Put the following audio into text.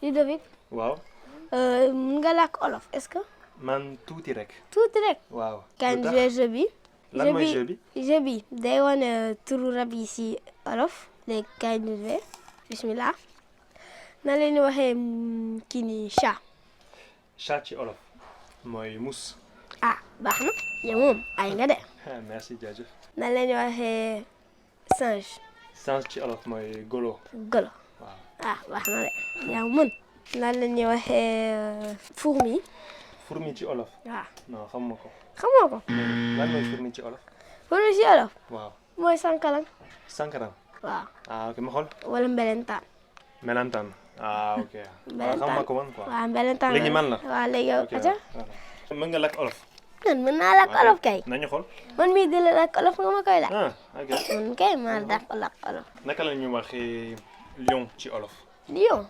Ludovic. waaw. Mun nga làkk olof est-ce que. man tuuti rek. tuuti rek. waaw. kañ jouer jeu bi. lan mooy jeu bi. jeu bi day wane turu rab yi si olof. léegi kañ ñu jouer bismillah. na leen di waxee kii nii chat. chat ci olof. mooy mus. ah baax na yow moom ay nga de. merci jaajëf. na leen di waxee singe. singe ci olof mooy golo. golo. waaw. ah baax na de yaa mën. na leen di waxee fourmi. fourmi ci olof. waaw. non xamuma ko. xamoo ko. lan mooy fourmi ci olof. fourmi ci olof. waaw. mooy sankalang. sankaran. waaw. ah ok ma xool. wala mbelentaan. melantaan. ah ok. waaw xamuma ko woon quoi. waaw mbelentaan léegi man la. waaw léegi yow ok aca. mën nga lakk olof. man mën naa lakk olof kay. nañu xool. man mii di la lakk olof nga ma koy lakk. ah ok. man kay maa lakk olof. naka la ñuy waxee lion ci olof. lion.